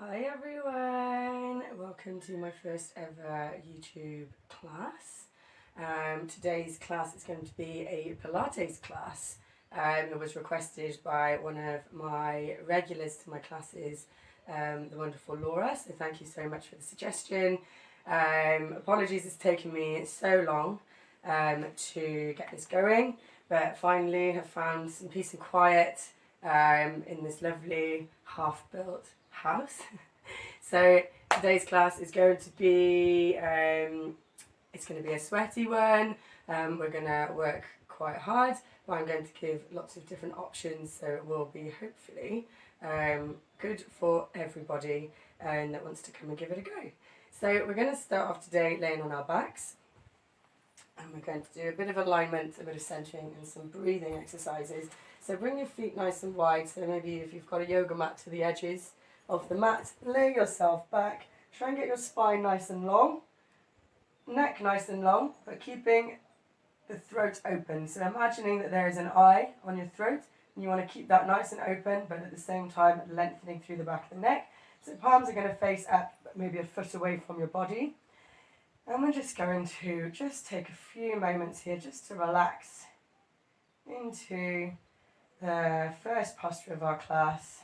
Hi everyone, welcome to my first ever YouTube class. Today's class is going to be a Pilates class. It was requested by one of my regulars to my classes, the wonderful Laura, so thank you so much for the suggestion. Apologies it's taken me so long to get this going, but finally have found some peace and quiet in this lovely half-built house. So today's class is going to be it's going to be a sweaty one. We're going to work quite hard, but I'm going to give lots of different options, so it will be hopefully good for everybody that wants to come and give it a go. So we're going to start off today laying on our backs, and we're going to do a bit of alignment, a bit of centering, and some breathing exercises. So bring your feet nice and wide, so maybe if you've got a yoga mat to the edges of the mat, lay yourself back, try and get your spine nice and long, neck nice and long, but keeping the throat open. So imagining that there is an eye on your throat, and you want to keep that nice and open, but at the same time lengthening through the back of the neck. So palms are going to face up, maybe a foot away from your body. And we're just going to take a few moments here just to relax into the first posture of our class.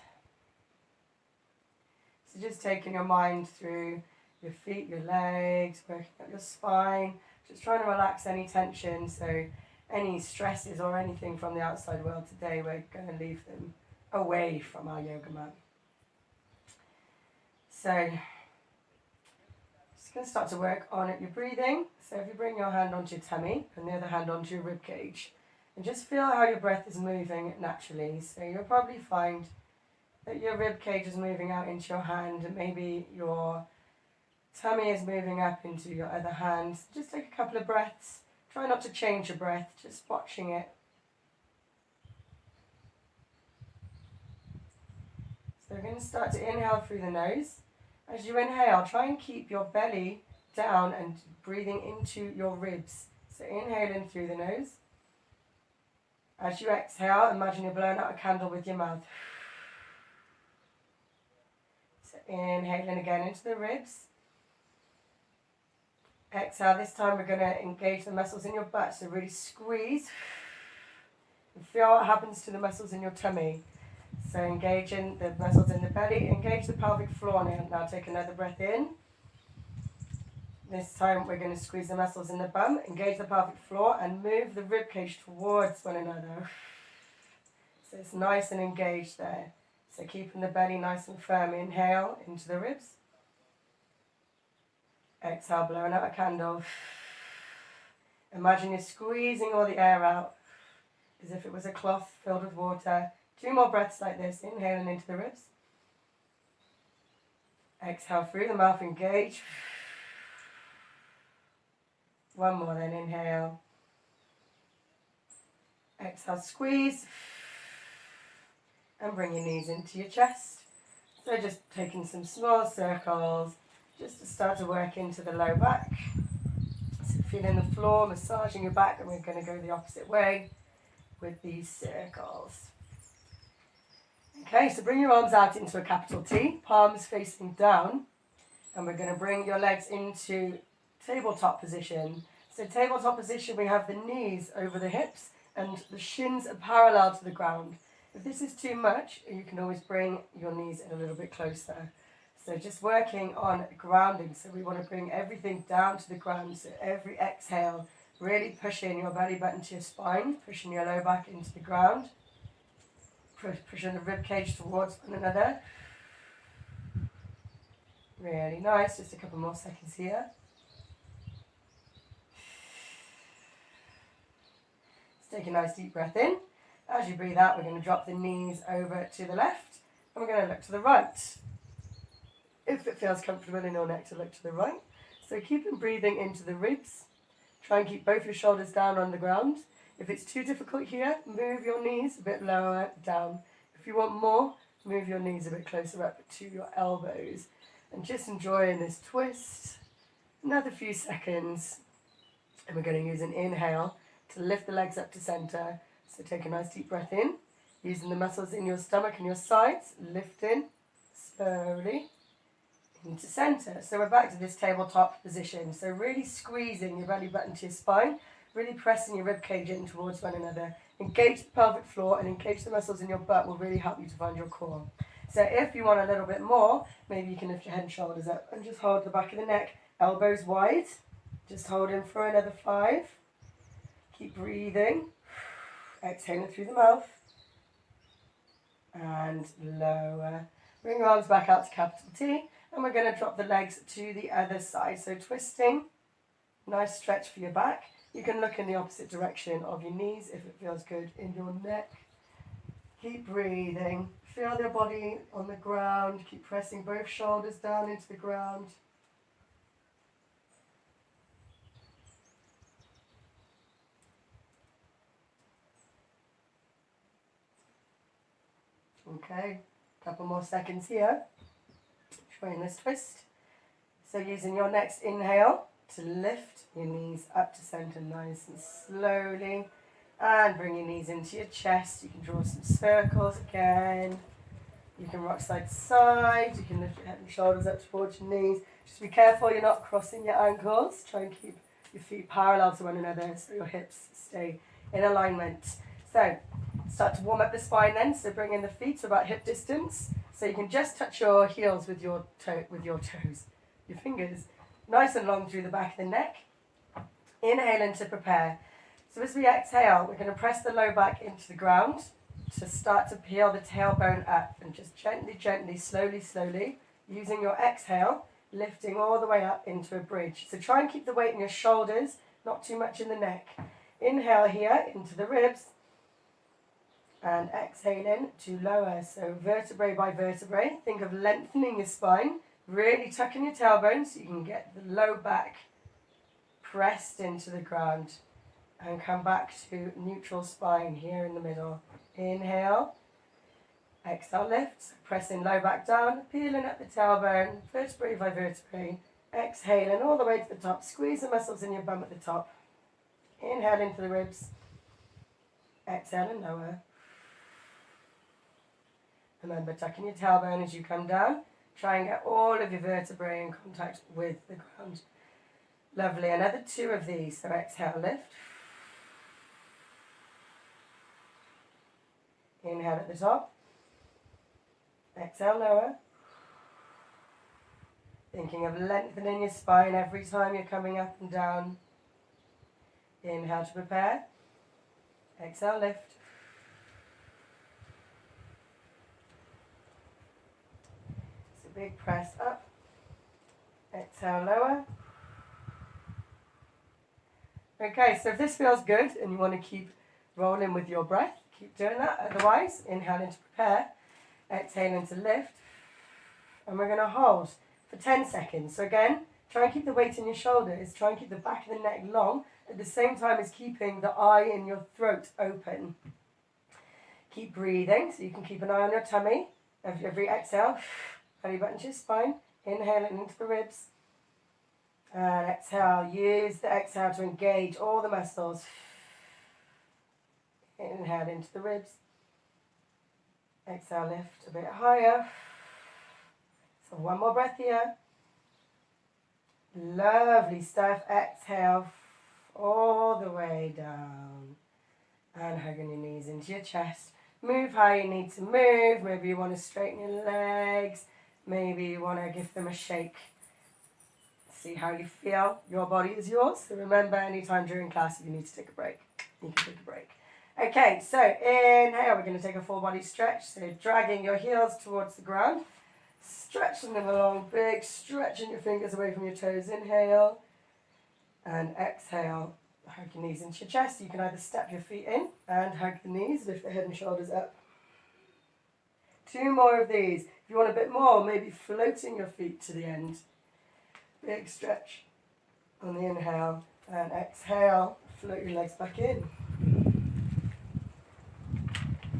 So just taking your mind through your feet, your legs, working up your spine, just trying to relax any tension. So any stresses or anything from the outside world today, we're going to leave them away from our yoga mat. So just going to start to work on your breathing. So if you bring your hand onto your tummy and the other hand onto your rib cage, and just feel how your breath is moving naturally. So you'll probably find that your rib cage is moving out into your hand, and maybe your tummy is moving up into your other hand. Just take a couple of breaths. Try not to change your breath, just watching it. So we're going to start to inhale through the nose. As you inhale, try and keep your belly down and breathing into your ribs. So inhaling through the nose. As you exhale, imagine you're blowing out a candle with your mouth. So inhaling again into the ribs. Exhale, this time we're going to engage the muscles in your butt, so really squeeze. And feel what happens to the muscles in your tummy. So engaging the muscles in the belly, engage the pelvic floor now. Now take another breath in. This time we're going to squeeze the muscles in the bum, engage the pelvic floor, and move the rib cage towards one another. So it's nice and engaged there. So keeping the belly nice and firm. Inhale into the ribs. Exhale, blowing out a candle. Imagine you're squeezing all the air out as if it was a cloth filled with water. 2 more breaths like this, inhaling into the ribs. Exhale through the mouth, engage. 1 more, then inhale. Exhale, squeeze. And bring your knees into your chest. So just taking some small circles just to start to work into the low back. So feeling the floor, massaging your back, and we're going to go the opposite way with these circles. Okay, so bring your arms out into a capital T, palms facing down, and we're going to bring your legs into tabletop position. So tabletop position, we have the knees over the hips and the shins are parallel to the ground. If this is too much, you can always bring your knees in a little bit closer. So just working on grounding. So we want to bring everything down to the ground. So every exhale, really pushing your belly button to your spine, pushing your low back into the ground, pushing the rib cage towards one another. Really nice. Just a couple more seconds here. Let's take a nice deep breath in. As you breathe out, we're going to drop the knees over to the left, and we're going to look to the right. If it feels comfortable in your neck to look to the right. So keep on breathing into the ribs. Try and keep both your shoulders down on the ground. If it's too difficult here, move your knees a bit lower down. If you want more, move your knees a bit closer up to your elbows. And just enjoying this twist. Another few seconds. And we're going to use an inhale to lift the legs up to center. So take a nice deep breath in. Using the muscles in your stomach and your sides. Lifting slowly. into centre. So we're back to this tabletop position. So really squeezing your belly button to your spine, really pressing your rib cage in towards one another. Engage the pelvic floor and engage the muscles in your butt will really help you to find your core. So if you want a little bit more, maybe you can lift your head and shoulders up and just hold the back of the neck, elbows wide. Just hold in for another 5. Keep breathing. Exhaling through the mouth. And lower. Bring your arms back out to capital T. And we're going to drop the legs to the other side. So twisting. Nice stretch for your back. You can look in the opposite direction of your knees if it feels good in your neck. Keep breathing. Feel your body on the ground. Keep pressing both shoulders down into the ground. Okay, a couple more seconds here. Showing this twist. So using your next inhale to lift your knees up to center nice and slowly. And bring your knees into your chest. You can draw some circles again. You can rock side to side. You can lift your head and shoulders up towards your knees. Just be careful you're not crossing your ankles. Try and keep your feet parallel to one another so your hips stay in alignment. So start to warm up the spine then. So bring in the feet to about hip distance. So you can just touch your heels with your toes, your fingers. Nice and long through the back of the neck. Inhale in to prepare. So as we exhale, we're going to press the low back into the ground to start to peel the tailbone up, and just gently, gently, slowly, slowly, using your exhale, lifting all the way up into a bridge. So try and keep the weight in your shoulders, not too much in the neck. Inhale here into the ribs, and exhale in to lower. So vertebrae by vertebrae, think of lengthening your spine, really tucking your tailbone so you can get the low back pressed into the ground. And come back to neutral spine here in the middle. Inhale. Exhale, lift. Pressing low back down. Peeling up the tailbone. Vertebrae by vertebrae. Exhaling all the way to the top. Squeeze the muscles in your bum at the top. Inhale into the ribs. Exhale and lower. Remember, tucking your tailbone as you come down. Try and get all of your vertebrae in contact with the ground. Lovely. Another 2 of these. So exhale, lift. Inhale at the top. Exhale, lower. Thinking of lengthening your spine every time you're coming up and down. Inhale to prepare. Exhale, lift. It's a big press up. Exhale, lower. Okay, so if this feels good and you want to keep rolling with your breath, keep doing that. Otherwise, inhale in to prepare, exhale in to lift, and we're going to hold for 10 seconds. So again, try and keep the weight in your shoulders, try and keep the back of the neck long, at the same time as keeping the eye in your throat open. Keep breathing, so you can keep an eye on your tummy. Every exhale, belly button to your spine, inhaling into the ribs, and exhale. Use the exhale to engage all the muscles. Inhale into the ribs. Exhale, lift a bit higher. So one more breath here. Lovely stuff. Exhale all the way down. And hugging your knees into your chest. Move how you need to move. Maybe you want to straighten your legs. Maybe you want to give them a shake. See how you feel. Your body is yours. So remember, anytime during class, if you need to take a break, you can take a break. Okay, so inhale, we're going to take a full body stretch. So dragging your heels towards the ground, stretching them along, big, stretching your fingers away from your toes. Inhale and exhale. Hug your knees into your chest. You can either step your feet in and hug the knees, lift the head and shoulders up. 2 more of these. If you want a bit more, maybe floating your feet to the end. Big stretch on the inhale and exhale. Float your legs back in.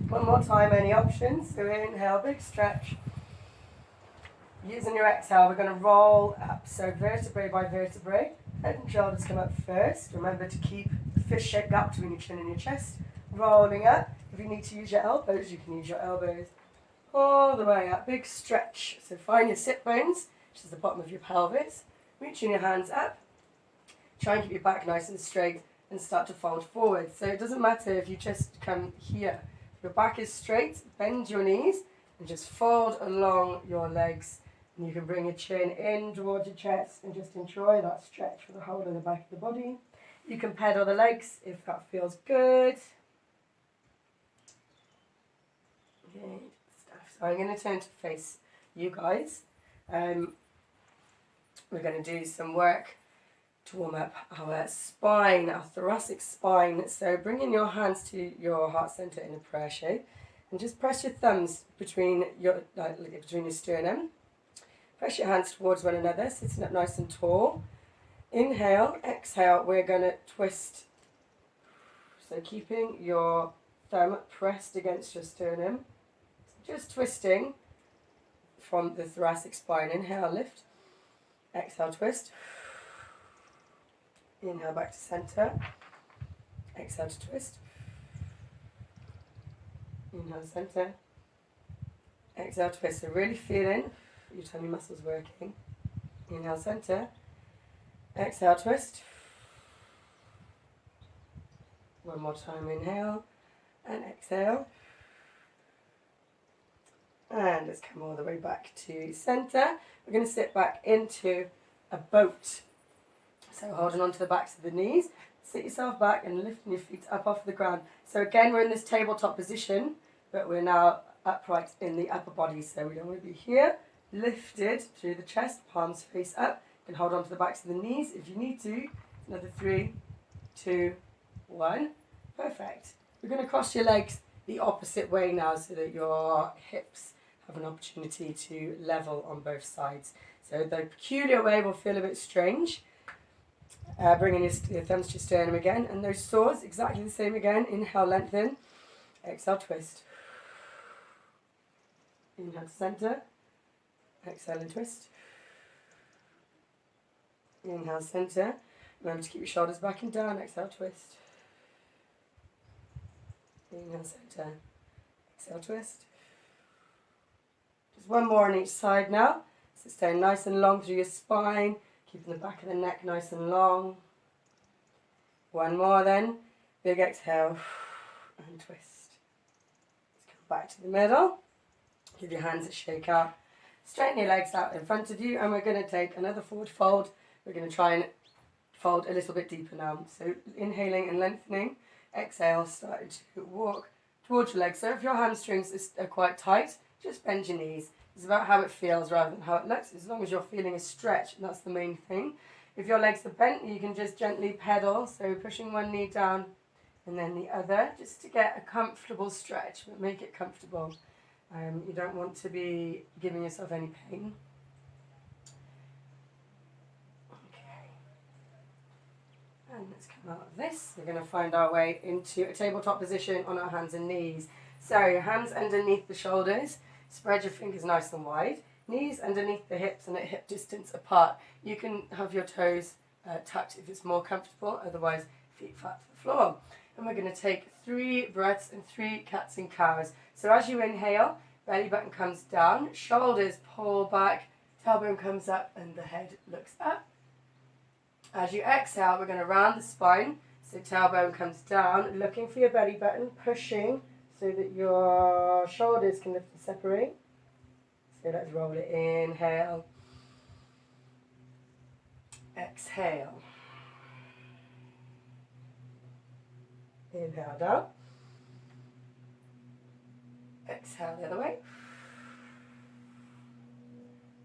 One more time, any options? So inhale, big stretch. Using your exhale, we're going to roll up. So vertebrae by vertebrae. Head and shoulders come up first. Remember to keep the fish-shaped gap between your chin and your chest. Rolling up. If you need to use your elbows, you can use your elbows. All the way up. Big stretch. So find your sit bones. which is the bottom of your pelvis. Reaching your hands up. Try and keep your back nice and straight and start to fold forward. So it doesn't matter if you just come here. If your back is straight, bend your knees and just fold along your legs. And you can bring your chin in towards your chest and just enjoy that stretch for the whole of the back of the body. You can pedal the legs if that feels good. Okay, stuff. So I'm going to turn to face you guys. We're going to do some work to warm up our spine, our thoracic spine. So bring in your hands to your heart center in a prayer shape and just press your thumbs between your sternum. Press your hands towards one another, sitting up nice and tall. Inhale, exhale, we're going to twist. So keeping your thumb pressed against your sternum. Just twisting from the thoracic spine. Inhale, lift. Exhale, twist. Inhale back to center. Exhale to twist. Inhale, center. Exhale, twist. So really feeling your tummy muscles working. Inhale, center. Exhale, twist. One more time, inhale and exhale. And let's come all the way back to center. We're going to sit back into a boat. So holding on to the backs of the knees, sit yourself back and lifting your feet up off the ground. So again, we're in this tabletop position, but we're now upright in the upper body. So we don't want to be here, lifted through the chest, palms face up. You can hold on to the backs of the knees if you need to. Another 3, 2, 1. Perfect. We're going to cross your legs the opposite way now so that your hips have an opportunity to level on both sides. So the peculiar way will feel a bit strange. Bringing your thumbs to your sternum again, and those saws exactly the same again. Inhale, lengthen. Exhale, twist. Inhale to center. Exhale and twist. Inhale, center. Remember to keep your shoulders back and down. Exhale, twist. Inhale, center. Exhale, twist. Just one more on each side now. So staying nice and long through your spine. Keeping the back of the neck nice and long. One more then. Big exhale and twist. Let's come back to the middle. Give your hands a shake out. Straighten your legs out in front of you, and we're going to take another forward fold. We're going to try and fold a little bit deeper now. So inhaling and lengthening. Exhale, starting to walk towards your legs. So if your hamstrings are quite tight, just bend your knees. It's about how it feels rather than how it looks. As long as you're feeling a stretch, that's the main thing. If your legs are bent, you can just gently pedal. So pushing one knee down and then the other, just to get a comfortable stretch, but make it comfortable. You don't want to be giving yourself any pain. Okay. And let's come out of this. We're going to find our way into a tabletop position on our hands and knees. So your hands underneath the shoulders. Spread your fingers nice and wide. Knees underneath the hips and at hip distance apart. You can have your toes tucked if it's more comfortable. Otherwise, feet flat to the floor. And we're going to take 3 breaths and 3 cats and cows. So as you inhale, belly button comes down, shoulders pull back, tailbone comes up and the head looks up. As you exhale, we're going to round the spine. So tailbone comes down, looking for your belly button, pushing so that your shoulders can lift and separate. So let's roll it. Inhale. Exhale. Inhale down. Exhale the other way.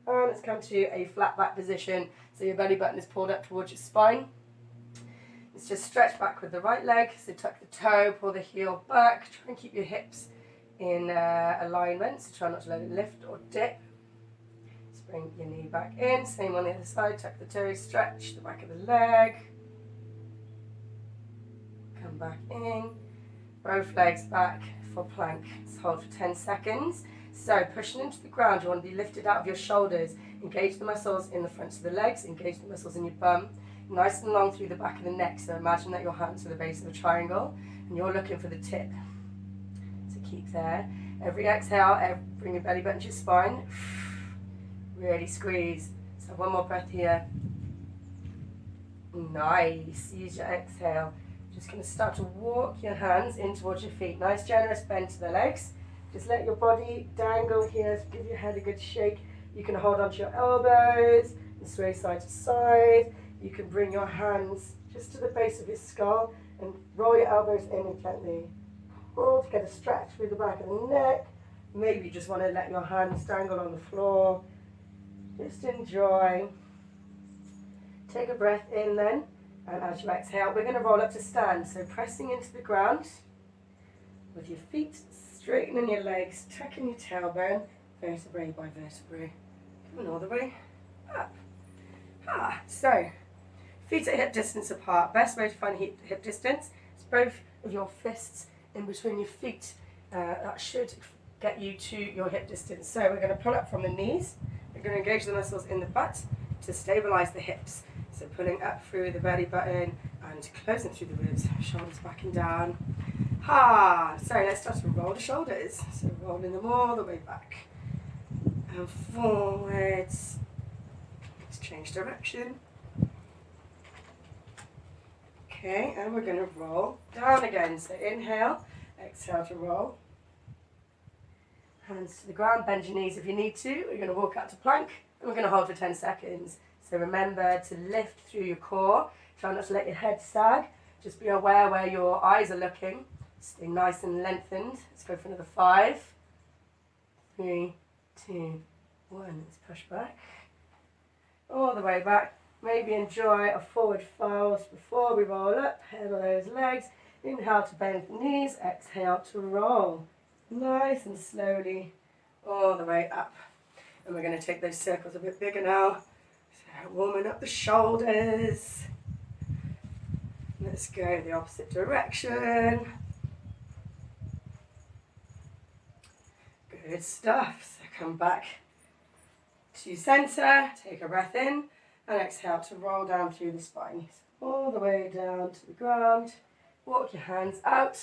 And let's come to a flat back position. So your belly button is pulled up towards your spine. Let's just stretch back with the right leg. So tuck the toe, pull the heel back. Try and keep your hips in alignment. So try not to let it lift or dip. Just bring your knee back in. Same on the other side. Tuck the toe, stretch the back of the leg. Come back in. Both legs back for plank. Let's hold for 10 seconds. So pushing into the ground, you want to be lifted out of your shoulders. Engage the muscles in the fronts of the legs. Engage the muscles in your bum. Nice and long through the back of the neck. So imagine that your hands are the base of a triangle and you're looking for the tip. So keep there. Every exhale, bring your belly button to your spine. Really squeeze. So one more breath here. Nice. Use your exhale. Just going to start to walk your hands in towards your feet. Nice generous bend to the legs. Just let your body dangle here. Give your head a good shake. You can hold onto your elbows and sway side to side. You can bring your hands just to the base of your skull and roll your elbows in and gently pull to get a stretch through the back of the neck. Maybe you just want to let your hands dangle on the floor. Just enjoy. Take a breath in then, and as you exhale, we're going to roll up to stand. So pressing into the ground with your feet, straightening your legs, tucking your tailbone, vertebrae by vertebrae, coming all the way up. So feet at hip distance apart. Best way to find hip distance is both of your fists in between your feet. That should get you to your hip distance. So we're going to pull up from the knees. We're going to engage the muscles in the butt to stabilize the hips. So pulling up through the belly button and closing through the ribs, shoulders back and down. So let's start to roll the shoulders. So rolling them all the way back and forwards. Let's change direction. Okay, and we're going to roll down again. So inhale, exhale to roll. Hands to the ground, bend your knees if you need to. We're going to walk out to plank and we're going to hold for 10 seconds. So remember to lift through your core. Try not to let your head sag. Just be aware where your eyes are looking. Stay nice and lengthened. Let's go for another 5, 3, 2, 1. Let's push back. All the way back. Maybe enjoy a forward fold before we roll up. Pedal those legs. Inhale to bend the knees. Exhale to roll. Nice and slowly all the way up. And we're going to take those circles a bit bigger now. So warming up the shoulders. Let's go the opposite direction. Good stuff. So come back to center. Take a breath in. And exhale to roll down through the spine. All the way down to the ground. Walk your hands out.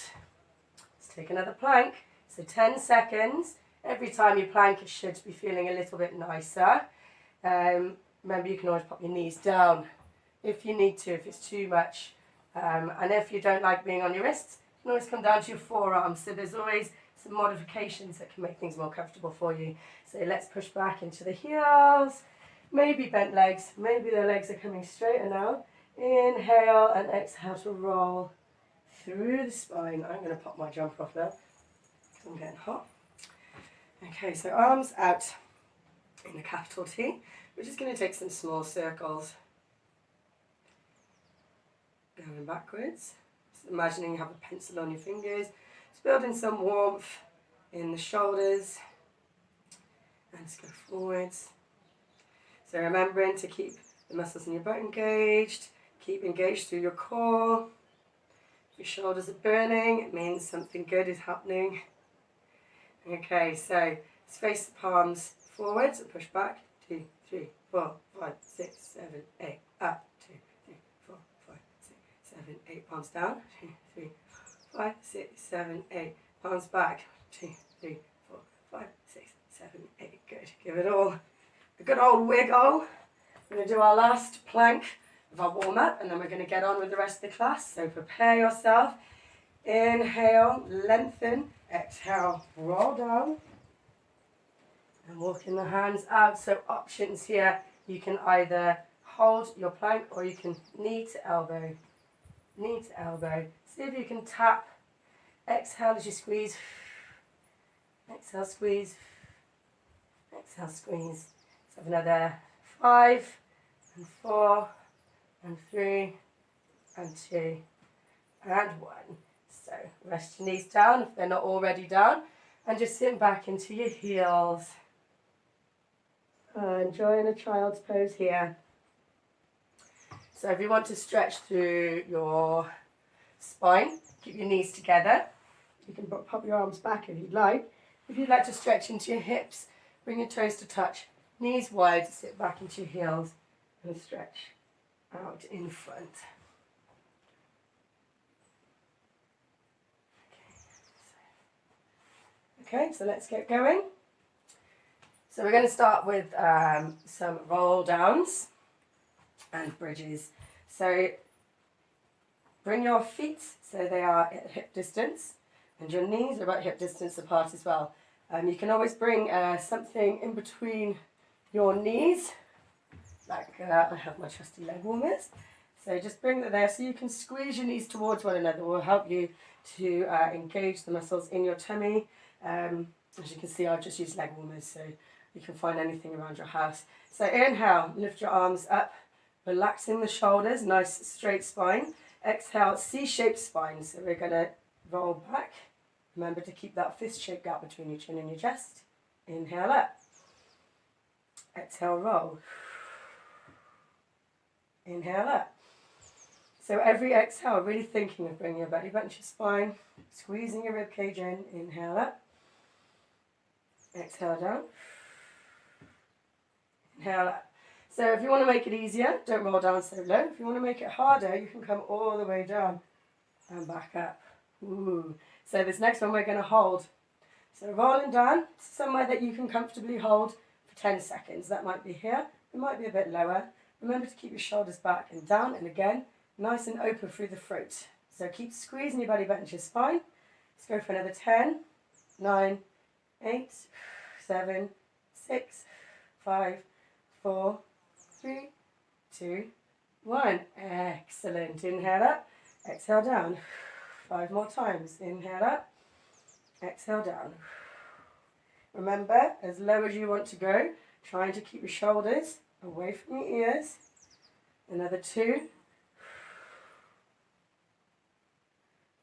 Let's take another plank. So 10 seconds. Every time you plank, it should be feeling a little bit nicer. Remember, you can always pop your knees down if you need to, if it's too much. And if you don't like being on your wrists, you can always come down to your forearms. So there's always some modifications that can make things more comfortable for you. So let's push back into the heels. Maybe bent legs. Maybe the legs are coming straighter now. Inhale and exhale to roll through the spine. I'm going to pop my jumper off now because I'm getting hot. Okay, so arms out in a capital T. We're just going to take some small circles. Going backwards. Just imagining you have a pencil on your fingers. Just building some warmth in the shoulders. And just go forwards. So remembering to keep the muscles in your butt engaged. Keep engaged through your core. If your shoulders are burning, it means something good is happening. Okay, so let's face the palms forwards and push back. 2, 3, 4, 5, 6, 7, 8. Up. 2, 3, 4, 5, 6, 7, 8. Palms down. 2, 3, 4, 5, 6, 7, 8. Palms back. 2, 3, 4, 5, 6, 7, 8. Good. Give it all a good old wiggle. We're going to do our last plank of our warm up and then we're going to get on with the rest of the class. So prepare yourself. Inhale, lengthen. Exhale, roll down. And walking the hands out. So options here. You can either hold your plank or you can knee to elbow. Knee to elbow. See if you can tap. Exhale as you squeeze. Exhale, squeeze. Exhale, squeeze. Let's have another 5 and 4 and 3 and 2 and 1. So rest your knees down if they're not already down and just sink back into your heels. Enjoying a child's pose here. So if you want to stretch through your spine, keep your knees together. You can pop your arms back if you'd like. If you'd like to stretch into your hips, bring your toes to touch. Knees wide, sit back into your heels and stretch out in front. Okay, so let's get going. So we're going to start with some roll downs and bridges. So bring your feet so they are at hip distance, and your knees are about hip distance apart as well. You can always bring something in between your knees, like I have my trusty leg warmers. So just bring that there so you can squeeze your knees towards one another. It will help you to engage the muscles in your tummy. As you can see, I've just used leg warmers, so you can find anything around your house. So inhale, lift your arms up, relaxing the shoulders, nice straight spine. Exhale, C-shaped spine. So we're going to roll back. Remember to keep that fist-shaped gap between your chin and your chest. Inhale up. Exhale, roll. Inhale up. So every exhale, really thinking of bringing your belly button to your spine, squeezing your rib cage in. Inhale up. Exhale down. Inhale up. So if you want to make it easier, don't roll down so low. If you want to make it harder, you can come all the way down and back up. Ooh. So this next one we're going to hold. So rolling down, somewhere that you can comfortably hold for 10 seconds. That might be here, it might be a bit lower. Remember to keep your shoulders back and down, and again, nice and open through the throat. So keep squeezing your belly button to your spine. Let's go for another 10, 9, 8, 7, 6, 5, 4, 3, 2, 1. Excellent. Inhale up, exhale down. 5 more times. Inhale up, exhale down. Remember, as low as you want to go, trying to keep your shoulders away from your ears. Another 2.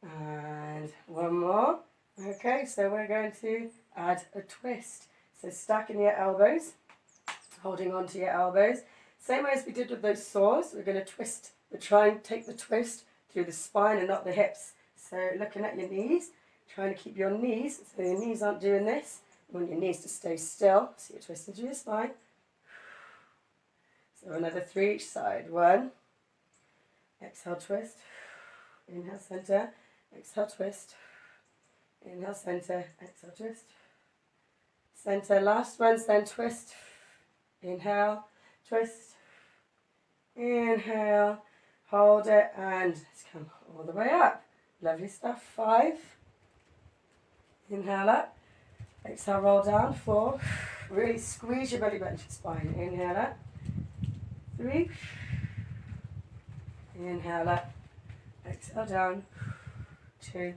And 1 more. Okay, so we're going to add a twist. So stacking your elbows, holding on to your elbows. Same way as we did with those saws, we're going to twist, but try and take the twist through the spine and not the hips. So looking at your knees, trying to keep your knees, so your knees aren't doing this. You want your knees to stay still, so you're twisting through your spine. So another 3 each side. 1, exhale, twist, inhale, center, exhale, twist, inhale, center, exhale, twist, center. Last ones, then twist, inhale, twist, inhale, hold it, and let's come all the way up. Lovely stuff. 5, inhale up, exhale, roll down. 4, really squeeze your belly button to your spine. Inhale up. 3, inhale up, exhale down. 2,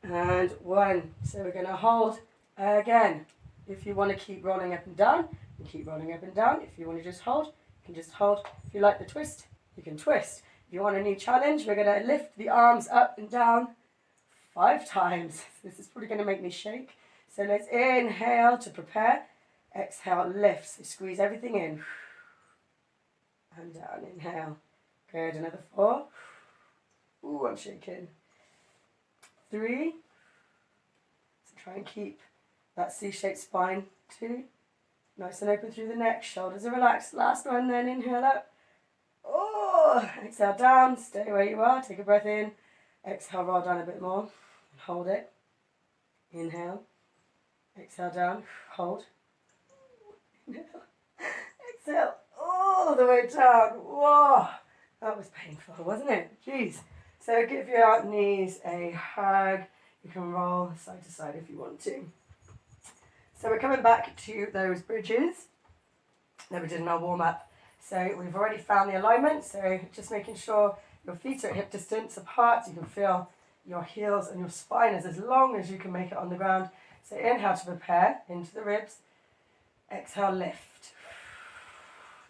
and 1. So we're going to hold again. If you want to keep rolling up and down, you keep rolling up and down. If you want to just hold, you can just hold. If you like the twist, you can twist. If you want a new challenge, we're going to lift the arms up and down 5 times. This is probably going to make me shake. So let's inhale to prepare. Exhale, lift. So squeeze everything in. And down. Inhale. Good. Another 4. Ooh, I'm shaking. 3. So try and keep that C-shaped spine. 2. Nice and open through the neck. Shoulders are relaxed. Last one, then inhale up. Oh, exhale down. Stay where you are. Take a breath in. Exhale, roll down a bit more. Hold it. Inhale. Exhale down. Hold. Inhale. Exhale. All the way down. Whoa. That was painful, wasn't it? Jeez. So give your knees a hug. You can roll side to side if you want to. So we're coming back to those bridges that we did in our warm-up. So we've already found the alignment, so just making sure your feet are at hip distance apart. You can feel your heels and your spine is as long as you can make it on the ground. So inhale to prepare into the ribs. Exhale, lift.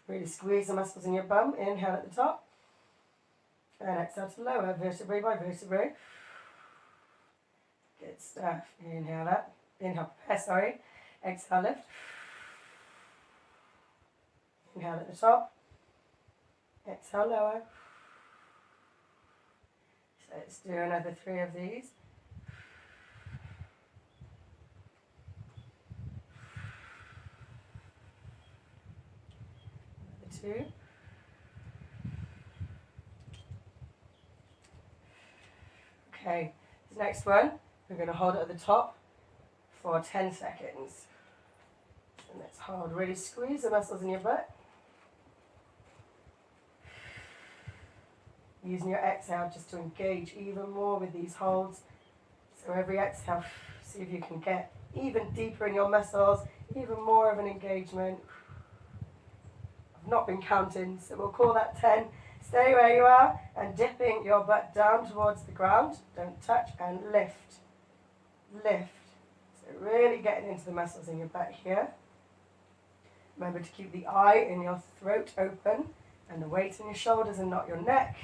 Really squeeze the muscles in your bum. Inhale at the top. And exhale to lower, vertebrae by vertebrae. Good stuff. Inhale up. Inhale, prepare, sorry. Exhale, lift. Inhale at the top. Exhale, lower. So let's do another 3 of these. Another 2. Okay, this next one, we're going to hold it at the top for 10 seconds. And let's hold. Really squeeze the muscles in your butt. Using your exhale just to engage even more with these holds. So every exhale, see if you can get even deeper in your muscles, even more of an engagement. I've not been counting, so we'll call that 10. Stay where you are and dipping your butt down towards the ground. Don't touch, and lift. Lift. So really getting into the muscles in your butt here. Remember to keep the eye in your throat open and the weight in your shoulders and not your neck.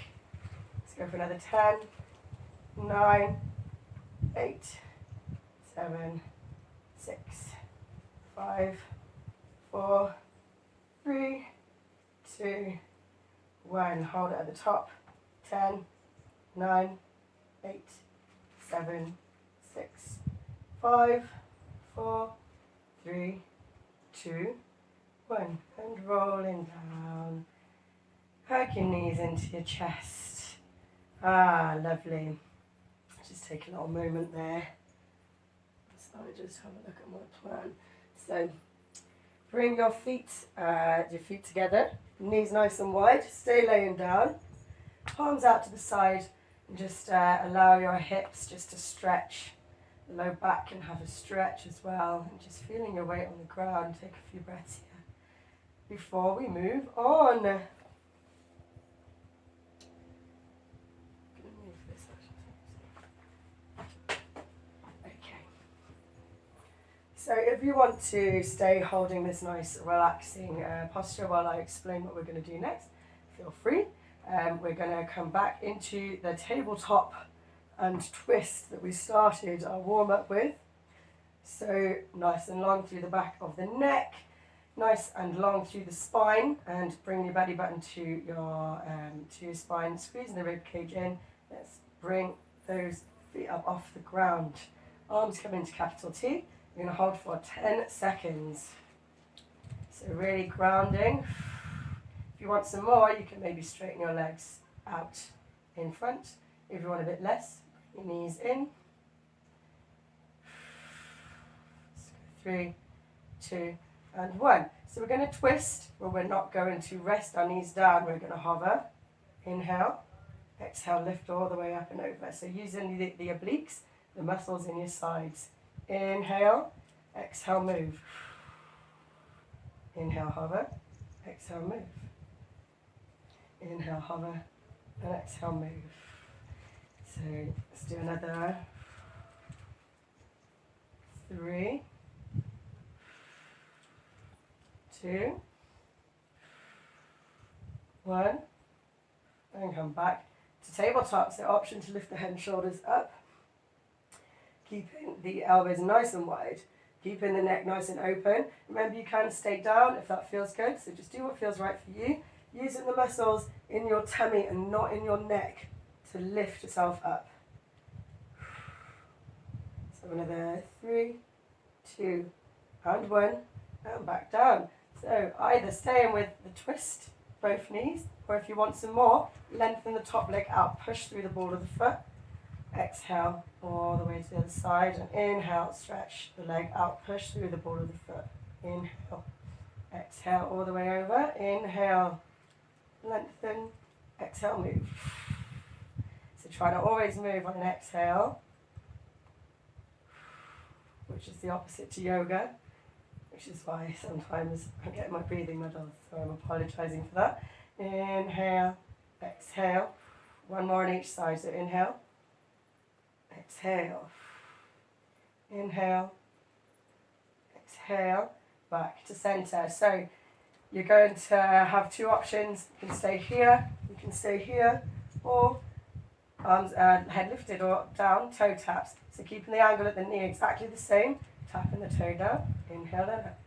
Let's go for another 10, 9, 8, 7, 6, 5, 4, 3, 2, 1. Hold it at the top. 10, 9, 8, 7, 6, 5, 4, 3, 2, 1. And rolling down. Hug your knees into your chest. Ah, lovely. Just take a little moment there. So just have a look at my plan. So bring your feet together. Knees nice and wide. Stay laying down. Palms out to the side. And just allow your hips just to stretch. The low back can have a stretch as well. And just feeling your weight on the ground. Take a few breaths here before we move on. So if you want to stay holding this nice relaxing posture while I explain what we're going to do next, feel free. We're going to come back into the tabletop and twist that we started our warm up with. So nice and long through the back of the neck, nice and long through the spine, and bring your belly button to your spine, squeezing the rib cage in. Let's bring those feet up off the ground. Arms come into capital T. We're going to hold for 10 seconds. So really grounding. If you want some more, you can maybe straighten your legs out in front. If you want a bit less, bring your knees in. 3, 2, and 1. So we're going to twist, but we're not going to rest our knees down. We're going to hover. Inhale. Exhale, lift all the way up and over. So using the obliques, the muscles in your sides. Inhale, exhale, move. Inhale, hover, exhale, move. Inhale, hover, and exhale, move. So let's do another 3, 2, 1, and come back to tabletop. So option to lift the head and shoulders up. Keeping the elbows nice and wide, keeping the neck nice and open. Remember, you can stay down if that feels good, so just do what feels right for you. Using the muscles in your tummy and not in your neck to lift yourself up. So another 3, 2, and 1, and back down. So either staying with the twist, both knees, or if you want some more, lengthen the top leg out, push through the ball of the foot. Exhale all the way to the other side, and inhale, stretch the leg out, push through the ball of the foot. Inhale, exhale all the way over. Inhale, lengthen, exhale, move. So try to always move on an exhale, which is the opposite to yoga, which is why sometimes I get my breathing muddled, so I'm apologizing for that. Inhale, exhale, one more on each side. So inhale, exhale, inhale, exhale, back to center. So you're going to have two options. You can stay here, or arms head lifted or down, toe taps. So keeping the angle at the knee exactly the same, tapping the toe down, inhale and up,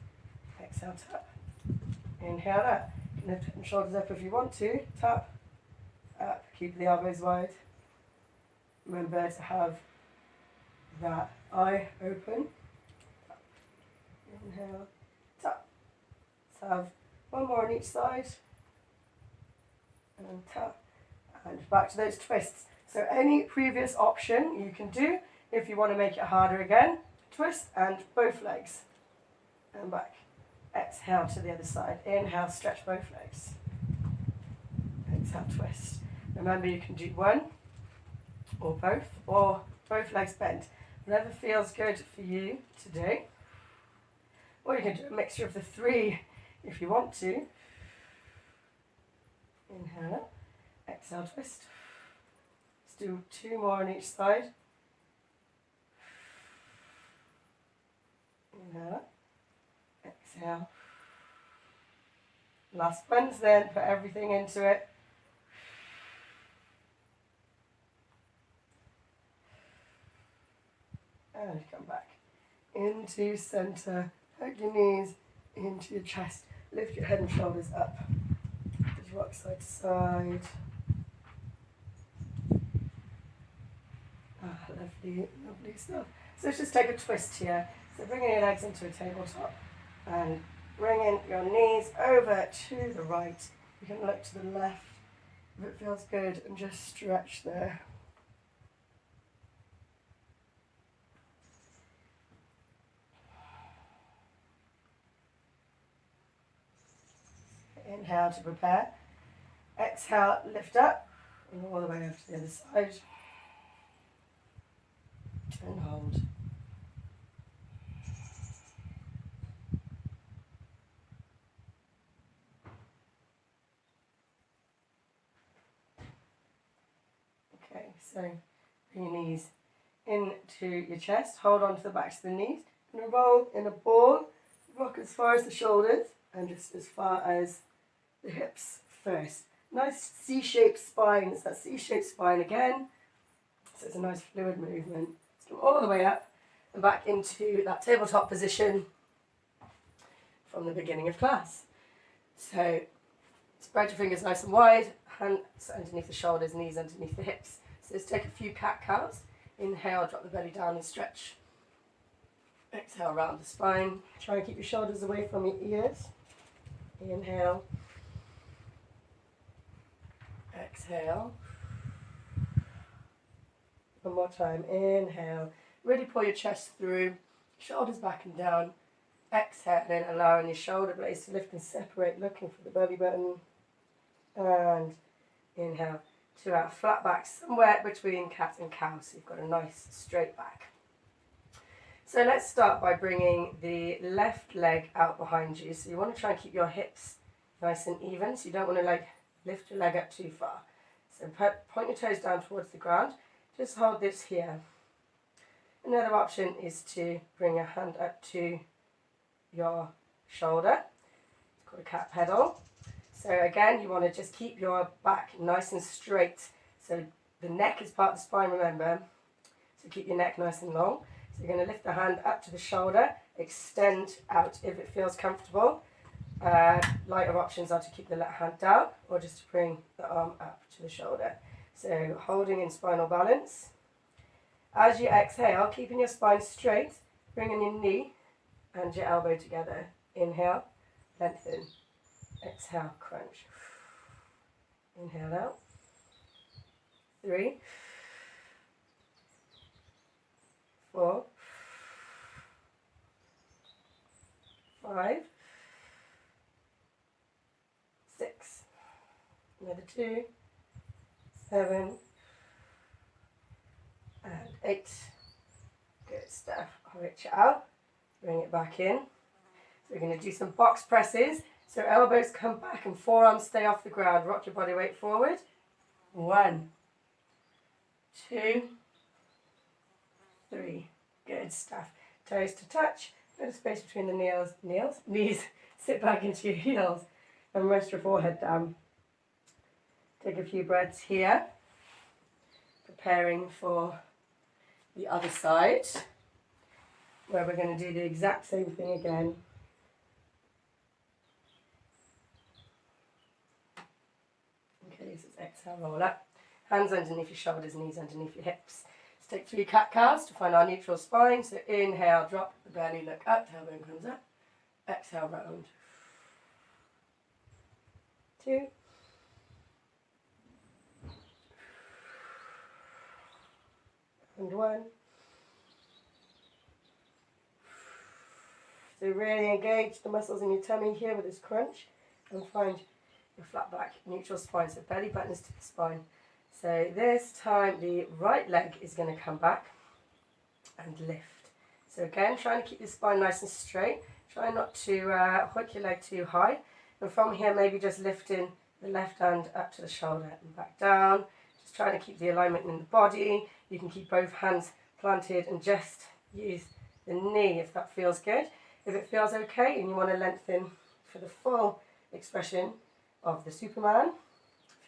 exhale, tap, inhale up. You can lift the shoulders up if you want to, tap, up, keep the elbows wide. Remember to have that eye open. Inhale, tap. Let's have one more on each side. And tap. And back to those twists. So any previous option you can do. If you want to make it harder again, twist and both legs. And back. Exhale to the other side. Inhale, stretch both legs. Exhale, twist. Remember, you can do one or both legs bent. Whatever feels good for you today. Or you can do a mixture of the three if you want to. Inhale, exhale, twist. Let's do 2 more on each side. Inhale, exhale. Last ones then, put everything into it. And come back into center. Hug your knees into your chest. Lift your head and shoulders up. Just rock side to side. Lovely, lovely stuff. So let's just take a twist here. So bringing your legs into a tabletop and bringing your knees over to the right. You can look to the left if it feels good and just stretch there. Inhale to prepare. Exhale, lift up and all the way over to the other side. And hold. Okay, so bring your knees into your chest. Hold on to the backs of the knees. You're going to roll in a ball. Rock as far as the shoulders and just as far as the hips first. Nice C-shaped spine. It's that C-shaped spine again. So it's a nice fluid movement. Let's go all the way up and back into that tabletop position from the beginning of class. So spread your fingers nice and wide, hands underneath the shoulders, knees underneath the hips. So let's take a few cat-cows. Inhale, drop the belly down and stretch. Exhale, round the spine. Try and keep your shoulders away from your ears. Inhale. Exhale. One more time. Inhale. Really pull your chest through. Shoulders back and down. Exhale, then allowing your shoulder blades to lift and separate, looking for the belly button. And inhale. 2 out. Flat back somewhere between cat and cow. So you've got a nice straight back. So let's start by bringing the left leg out behind you. So you want to try and keep your hips nice and even. So you don't want to lift your leg up too far. So point your toes down towards the ground. Just hold this here. Another option is to bring a hand up to your shoulder. It's called a cat pedal. So again, you want to just keep your back nice and straight. So the neck is part of the spine, remember. So keep your neck nice and long. So you're going to lift the hand up to the shoulder, extend out if it feels comfortable. Lighter options are to keep the left hand down or just to bring the arm up to the shoulder. So holding in spinal balance. As you exhale, keeping your spine straight, bringing your knee and your elbow together. Inhale, lengthen. Exhale, crunch. Inhale out. 3, 4, 5, 6. Another 2, 7, and 8. Good stuff. Reach it out. Bring it back in. So we're going to do some box presses. So elbows come back and forearms stay off the ground. Rock your body weight forward. 1, 2, 3. Good stuff. Toes to touch. Bit of space between the knees. Sit back into your heels and rest your forehead down. Take a few breaths here. Preparing for the other side, where we're going to do the exact same thing again. Okay, so exhale, roll up. Hands underneath your shoulders, knees underneath your hips. Let's take 3 cat-cows to find our neutral spine. So inhale, drop the belly, look up, tailbone comes up. Exhale, round. 2. And 1. So really engage the muscles in your tummy here with this crunch and find your flat back, neutral spine. So belly button is to the spine. So this time the right leg is going to come back and lift. So again, trying to keep the spine nice and straight. Try not to hook your leg too high. And from here, maybe just lifting the left hand up to the shoulder and back down. Just trying to keep the alignment in the body. You can keep both hands planted and just use the knee if that feels good. If it feels okay and you want to lengthen for the full expression of the Superman,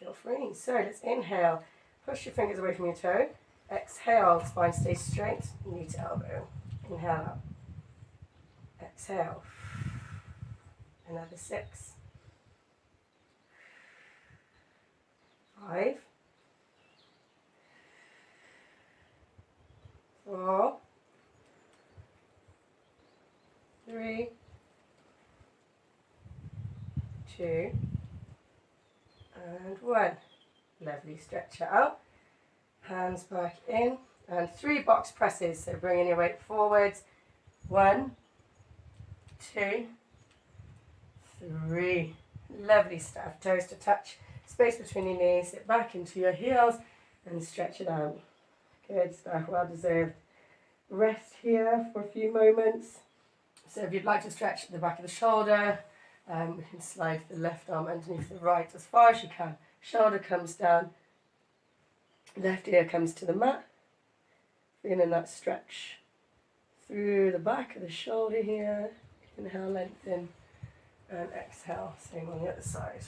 feel free. So let's inhale, push your fingers away from your toe. Exhale, spine stays straight, knee to elbow. Inhale up. Exhale. Another 6. 5. 4. 3. 2. And 1. Lovely, stretch it out. Hands back in. And 3 box presses. So bringing your weight forwards. 1, 2, 3. Lovely stuff. Toes to touch. Space between your knees. Sit back into your heels and stretch it out. Good stuff. Well deserved. Rest here for a few moments. So if you'd like to stretch the back of the shoulder, we can slide the left arm underneath the right as far as you can. Shoulder comes down. Left ear comes to the mat. Feeling that stretch through the back of the shoulder here. Inhale, lengthen, and exhale. Same on the other side.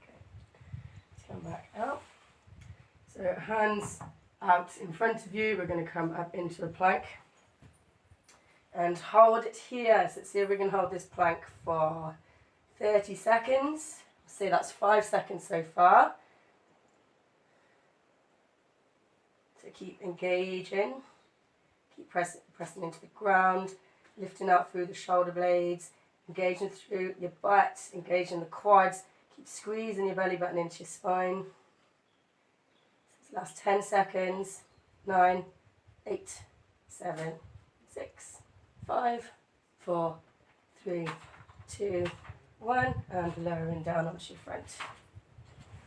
Okay, let's come back out. So hands out in front of you. We're going to come up into a plank. And hold it here. So let's see if we can hold this plank for 30 seconds. Say that's 5 seconds so far. So keep engaging. Keep pressing into the ground. Lifting out through the shoulder blades. Engaging through your butt. Engaging the quads. Keep squeezing your belly button into your spine. So last 10 seconds. 9, 8, 7, 6. 5, 4, 3, 2, 1, and lowering down onto your front.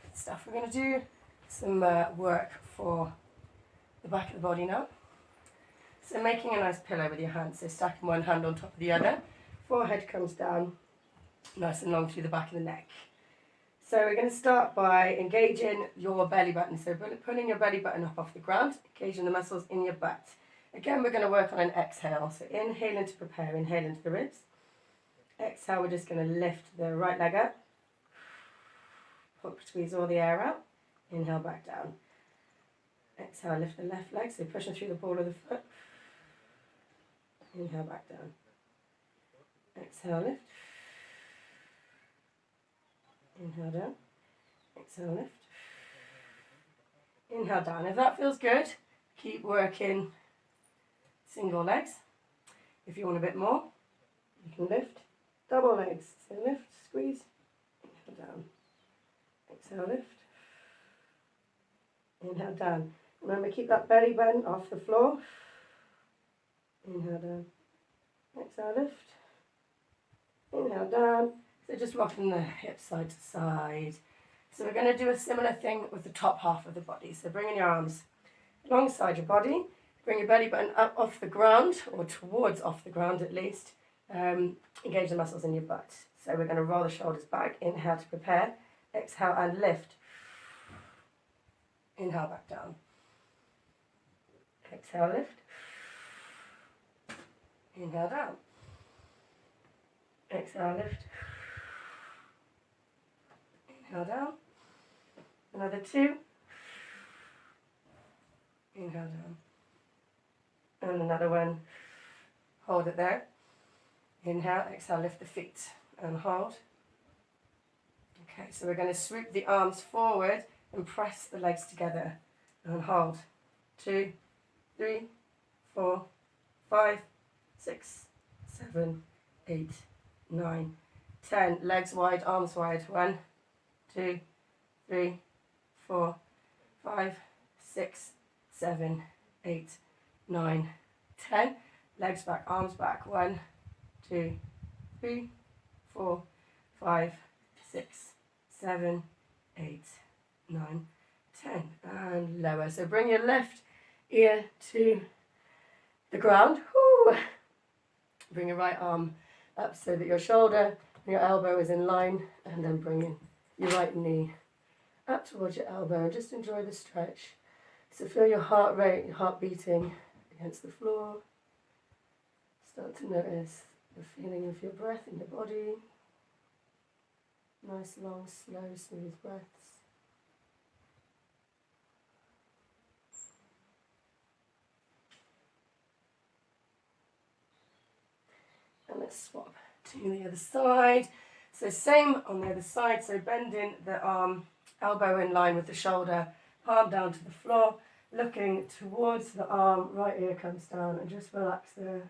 Good stuff. We're going to do some work for the back of the body now. So making a nice pillow with your hands. So stacking one hand on top of the other. Forehead comes down nice and long through the back of the neck. So we're going to start by engaging your belly button. So pulling your belly button up off the ground, engaging the muscles in your butt. Again, we're going to work on an exhale. So inhaling to prepare, inhale into the ribs. Exhale, we're just going to lift the right leg up. Squeeze all the air out. Inhale back down. Exhale, lift the left leg. So pushing through the ball of the foot. Inhale back down. Exhale, lift. Inhale down. Exhale, lift. Inhale down. If that feels good, keep working single legs. If you want a bit more, you can lift double legs. So lift, squeeze, inhale down. Exhale, lift. Inhale down. Remember, keep that belly button off the floor. Inhale down. Exhale, lift. Inhale down. So just rocking the hips side to side. So we're going to do a similar thing with the top half of the body. So bringing your arms alongside your body. Bring your belly button up off the ground, or towards off the ground at least. Engage the muscles in your butt. So we're going to roll the shoulders back. Inhale to prepare. Exhale and lift. Inhale back down. Exhale, lift. Inhale down. Exhale, lift. Inhale down. Another 2. Inhale down. And another one. Hold it there. Inhale, exhale, lift the feet and hold. Okay, so we're going to swoop the arms forward and press the legs together and hold. 2, 3, 4, 5, 6, 7, 8, 9, 10. Legs wide, arms wide. 1, 2, 3, 4, 5, 6, 7, 8, 9, 10. Legs back, arms back. 1, 2, 3, 4, 5, 6, 7, 8, 9, 10. And lower. So bring your left ear to the ground. Woo. Bring your right arm up so that your shoulder and your elbow is in line, and then bring in your right knee up towards your elbow, and just enjoy the stretch. So feel your heart rate, your heart beating against the floor. Start to notice the feeling of your breath in your body. Nice, long, slow, smooth breaths. And let's swap to the other side. So same on the other side, so bending the arm, elbow in line with the shoulder, palm down to the floor, looking towards the arm, right ear comes down, and just relax there.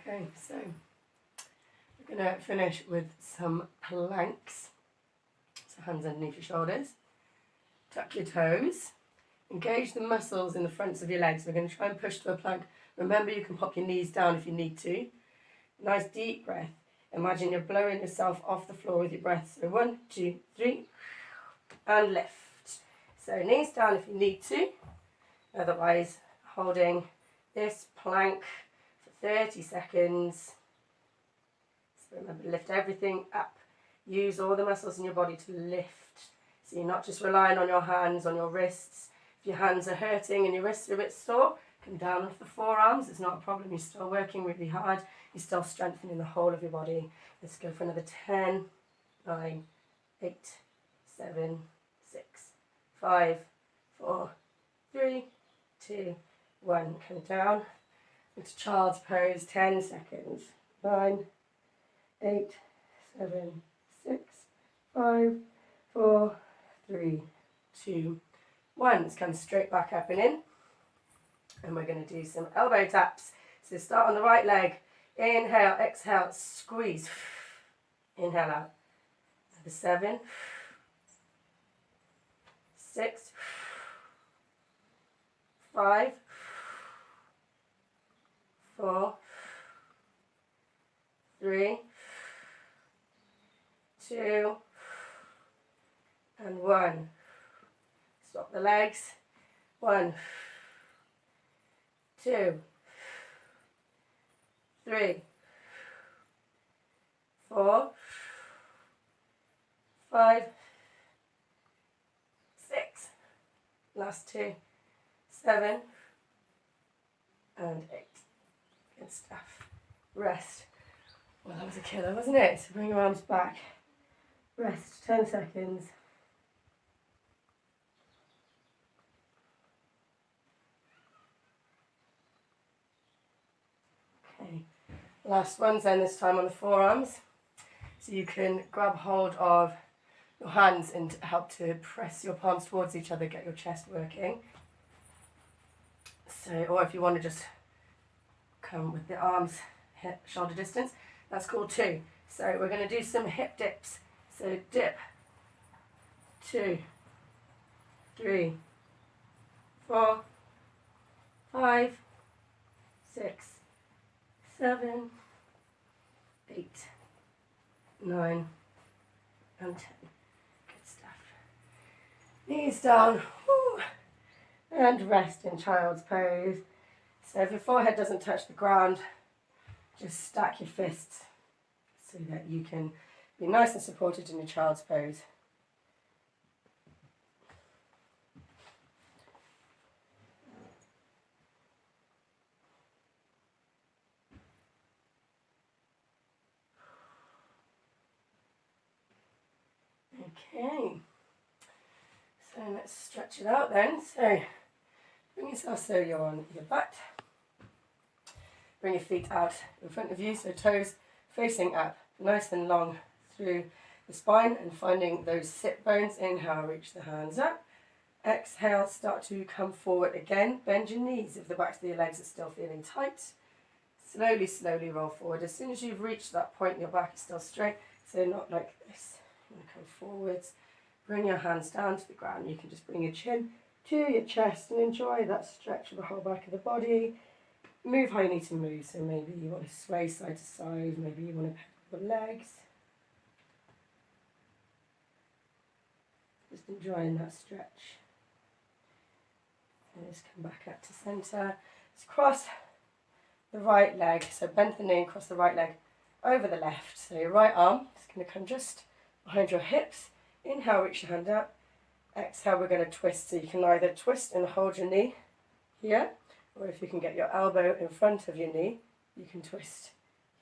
Okay, so we're going to finish with some planks. So hands underneath your shoulders. Tuck your toes. Engage the muscles in the fronts of your legs. We're going to try and push to a plank. Remember, you can pop your knees down if you need to. Nice deep breath. Imagine you're blowing yourself off the floor with your breath. So 1, 2, 3, and lift. So knees down if you need to. Otherwise, holding this plank for 30 seconds. So remember, lift everything up. Use all the muscles in your body to lift. So you're not just relying on your hands, on your wrists. If your hands are hurting and your wrists are a bit sore, come down off the forearms. It's not a problem. You're still working really hard. You're still strengthening the whole of your body. Let's go for another 10, 9, 8, 7, 6, 5, 4, 3, 2, 1. Come down into child's pose, 10 seconds. 9, 8, 7, 6, 5, 4, 3, 2, 1. Let's come straight back up and in. And we're going to do some elbow taps. So start on the right leg. Inhale, exhale, squeeze. Inhale out. 7, 6, 5, 4, 3, 2, and 1. Swap the legs. 1, 2, 3, 4, 5, 6. Last 2, 7, and 8. Good stuff. Rest. Well, that was a killer, wasn't it? So bring your arms back. Rest 10 seconds. Okay. Last ones then, this time on the forearms. So you can grab hold of your hands and help to press your palms towards each other, get your chest working. So, or if you want to just come with the arms hip shoulder distance, that's cool too. So we're going to do some hip dips. So dip, 2, 3, 4, 5, 6, 7, 8, 9, and 10. Good stuff. Knees down. Woo. And rest in child's pose. So if your forehead doesn't touch the ground, just stack your fists so that you can be nice and supported in your child's pose. Okay, so let's stretch it out then. So bring yourself so you're on your butt. Bring your feet out in front of you, so toes facing up, nice and long through the spine and finding those sit bones. Inhale, reach the hands up. Exhale, start to come forward again. Bend your knees if the backs of your legs are still feeling tight. Slowly, slowly roll forward. As soon as you've reached that point, your back is still straight, so not like this. You're going to come forwards. Bring your hands down to the ground. You can just bring your chin to your chest and enjoy that stretch of the whole back of the body. Move how you need to move. So maybe you want to sway side to side. Maybe you want to pedal the legs. Just enjoying that stretch. And just come back up to centre. Just cross the right leg. So bend the knee, cross the right leg over the left. So your right arm is going to come just behind your hips. Inhale, reach your hand up. Exhale, we're going to twist. So you can either twist and hold your knee here, or if you can get your elbow in front of your knee, you can twist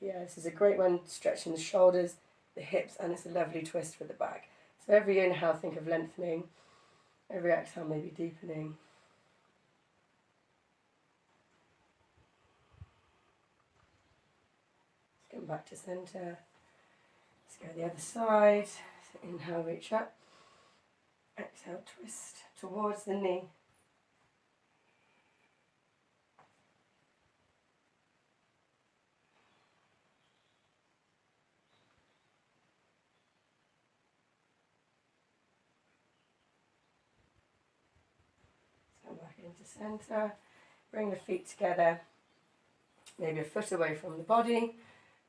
here. This is a great one, stretching the shoulders, the hips, and it's a lovely twist for the back. So every inhale, think of lengthening. Every exhale, maybe deepening. Let's come back to centre. Let's go the other side. So inhale, reach up. Exhale, twist towards the knee. Come back into centre. Bring the feet together. Maybe a foot away from the body.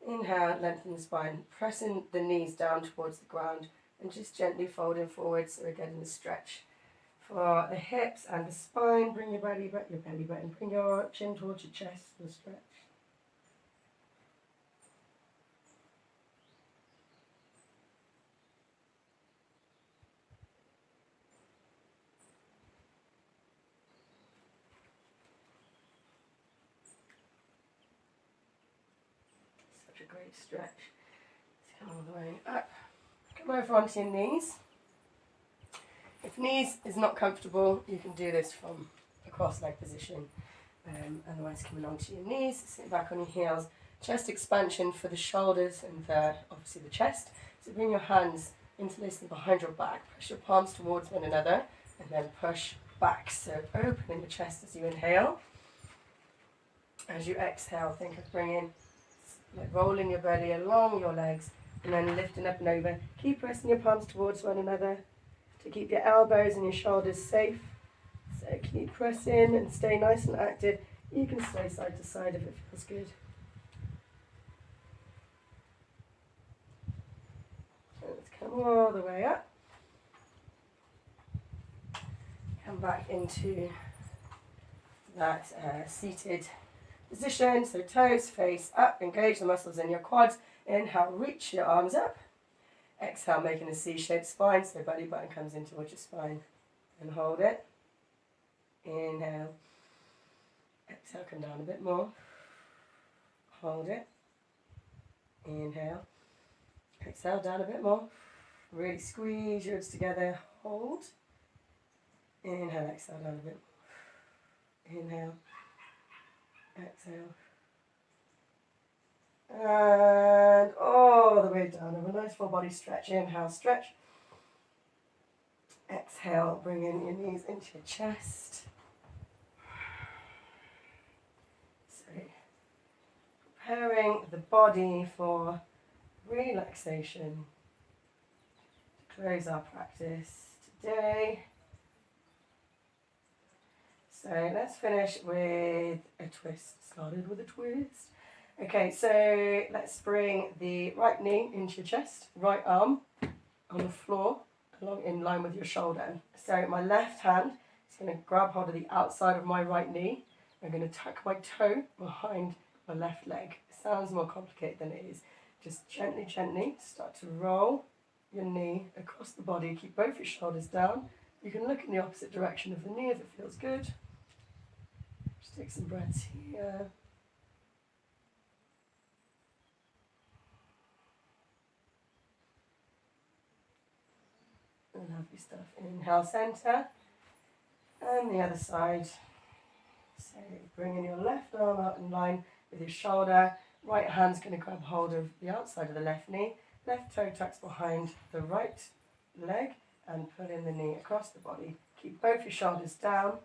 Inhale, lengthen the spine. Pressing the knees down towards the ground. And just gently folding forward so we're getting the stretch for the hips and the spine. Bring your belly button, bring your chin towards your chest and stretch. Such a great stretch. Let's come all the way up. Come over onto your knees. If knees is not comfortable, you can do this from a cross-leg position. Otherwise, coming onto your knees, sit back on your heels. Chest expansion for the shoulders and obviously the chest. So bring your hands interlacing behind your back. Press your palms towards one another and then push back. So opening the chest as you inhale. As you exhale, think of bringing, rolling your belly along your legs and then lifting up and over. Keep pressing your palms towards one another to keep your elbows and your shoulders safe. So keep pressing and stay nice and active. You can sway side to side if it feels good. So let's come all the way up. Come back into that seated position. So toes face up, engage the muscles in your quads. Inhale, reach your arms up. Exhale, making a C-shaped spine, so belly button comes in towards your spine. And hold it. Inhale. Exhale, come down a bit more. Hold it. Inhale. Exhale, down a bit more. Really squeeze your ribs together. Hold. Inhale, exhale, down a bit more. Inhale. Exhale. And all the way down. Have a nice full body stretch. Inhale, stretch. Exhale, bring in your knees into your chest. So, preparing the body for relaxation. To close our practice today. So let's finish with a twist. Started with a twist. Okay, so let's bring the right knee into your chest, right arm on the floor, along in line with your shoulder. So my left hand is going to grab hold of the outside of my right knee. I'm going to tuck my toe behind my left leg. It sounds more complicated than it is. Just gently, gently start to roll your knee across the body. Keep both your shoulders down. You can look in the opposite direction of the knee if it feels good. Just take some breaths here. Lovely stuff. Inhale, center. And the other side. So bringing your left arm out in line with your shoulder. Right hand's going to grab hold of the outside of the left knee. Left toe tucks behind the right leg and pulling the knee across the body. Keep both your shoulders down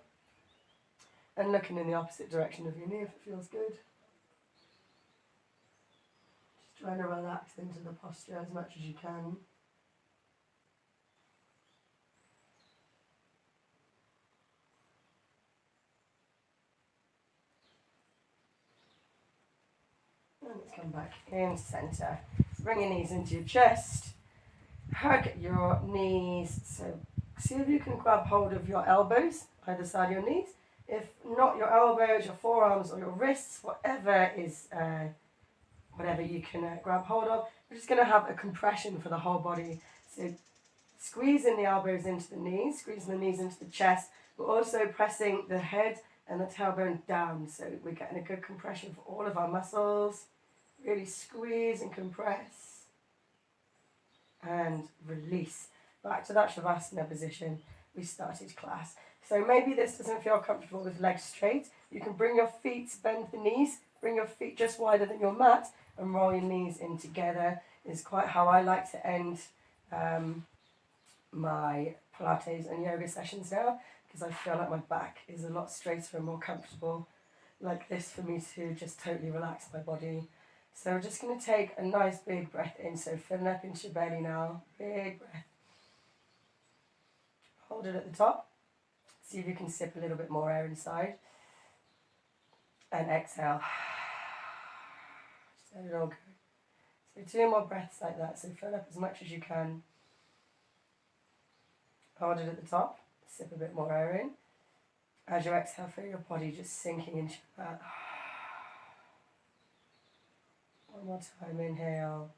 and looking in the opposite direction of your knee if it feels good. Just trying to relax into the posture as much as you can. And let's come back in centre. Bring your knees into your chest. Hug your knees. So see if you can grab hold of your elbows, either side of your knees. If not your elbows, your forearms or your wrists, whatever you can grab hold of. We're just going to have a compression for the whole body. So squeezing the elbows into the knees, squeezing the knees into the chest, but also pressing the head and the tailbone down. So we're getting a good compression for all of our muscles. Really squeeze and compress. And release. Back to that Shavasana position we started class. So maybe this doesn't feel comfortable with legs straight. You can bring your feet, bend the knees, bring your feet just wider than your mat and roll your knees in together. Is quite how I like to end my Pilates and yoga sessions now, because I feel like my back is a lot straighter and more comfortable like this for me to just totally relax my body. So we're just going to take a nice big breath in, so filling up into your belly now, big breath. Hold it at the top, see if you can sip a little bit more air inside, and exhale. Just let it all go. So 2 more breaths like that, so fill up as much as you can. Hold it at the top, sip a bit more air in. As you exhale, feel your body just sinking into your mat. One more time, inhale.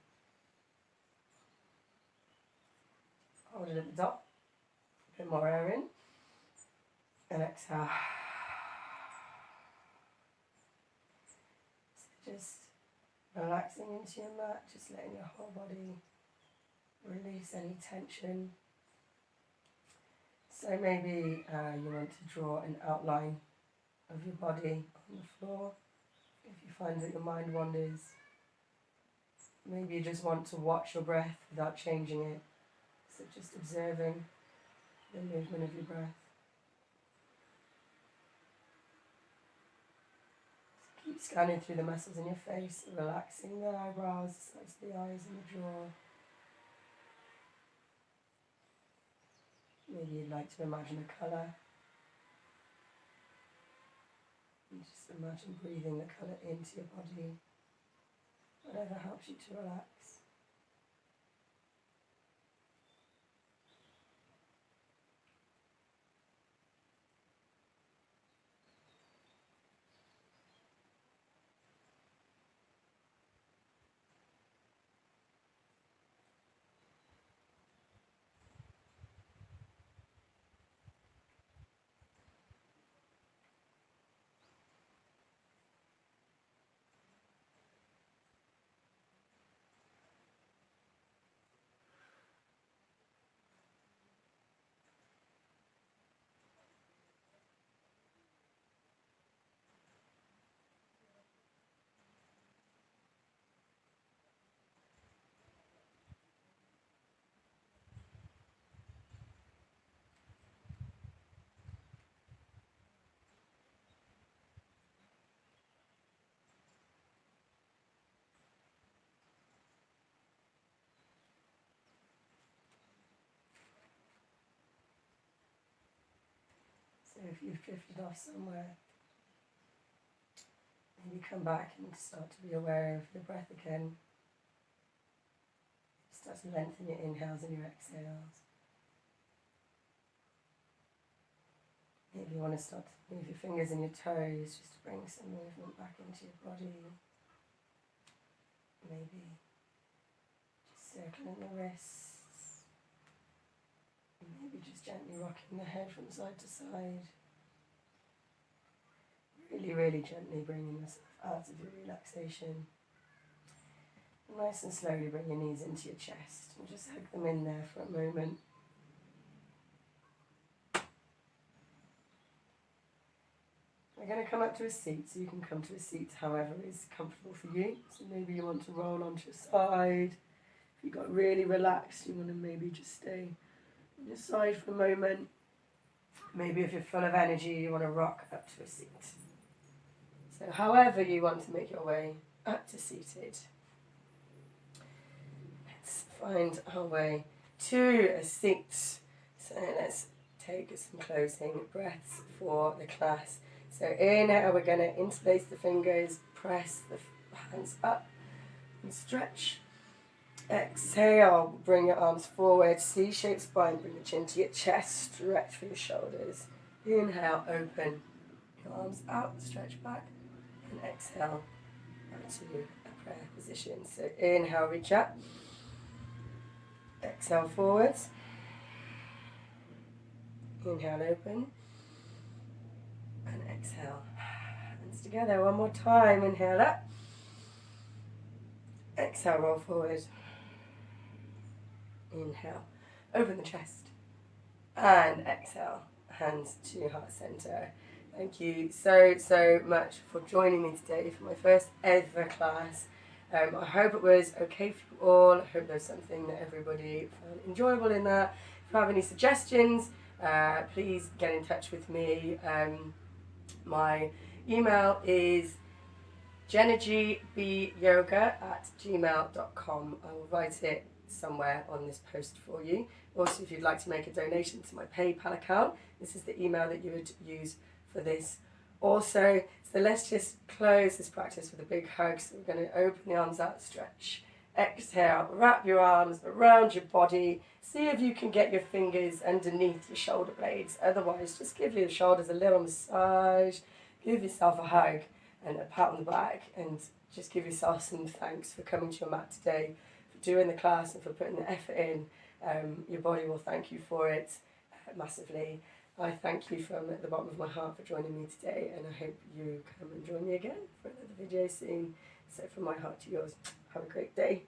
Hold it at the top, a bit more air in, and exhale. So just relaxing into your mat, just letting your whole body release any tension. So maybe you want to draw an outline of your body on the floor. If you find that your mind wanders, maybe you just want to watch your breath without changing it. So just observing the movement of your breath. So keep scanning through the muscles in your face, relaxing the eyebrows, the sides of the eyes and the jaw. Maybe you'd like to imagine a colour. And just imagine breathing the colour into your body. Whatever helps you to relax. So if you've drifted off somewhere, maybe come back and start to be aware of your breath again. Start to lengthen your inhales and your exhales. Maybe you want to start to move your fingers and your toes just to bring some movement back into your body. Maybe just circling the wrists. Maybe just gently rocking the head from side to side. Really, really gently bringing yourself out of your relaxation. Nice and slowly bring your knees into your chest and just hug them in there for a moment. We're going to come up to a seat, so you can come to a seat however is comfortable for you. So maybe you want to roll onto your side, If you got really relaxed, you want to maybe just stay on your side for a moment. Maybe if you're full of energy, you want to rock up to a seat. So however you want to make your way up to seated. Let's find our way to a seat. So let's take some closing breaths for the class. So inhale, we're going to interlace the fingers, press the hands up and stretch. Exhale, bring your arms forward, C-shaped spine, bring the chin to your chest, stretch for your shoulders. Inhale, open your arms out, stretch back, and exhale back to a prayer position. So inhale, reach up, exhale forwards, inhale, open, and exhale. Hands together one more time, inhale up, exhale, roll forward. Inhale, open the chest, and exhale, hands to heart center. Thank you so much for joining me today for my first ever class. I hope it was okay for you all. I hope there's something that everybody found enjoyable in that. If you have any suggestions, please get in touch with me. My email is jenagybyoga@gmail.com. I will write it somewhere on this post for you. Also, if you'd like to make a donation to my PayPal account, this is the email that you would use for this. Also, so let's just close this practice with a big hug. So we're going to open the arms out, stretch. Exhale, wrap your arms around your body. See if you can get your fingers underneath your shoulder blades. Otherwise, just give your shoulders a little massage. Give yourself a hug and a pat on the back, and just give yourself some thanks for coming to your mat today, doing the class and for putting the effort in. Your body will thank you for it massively. I thank you from the bottom of my heart for joining me today, and I hope you come and join me again for another video soon. So from my heart to yours, have a great day.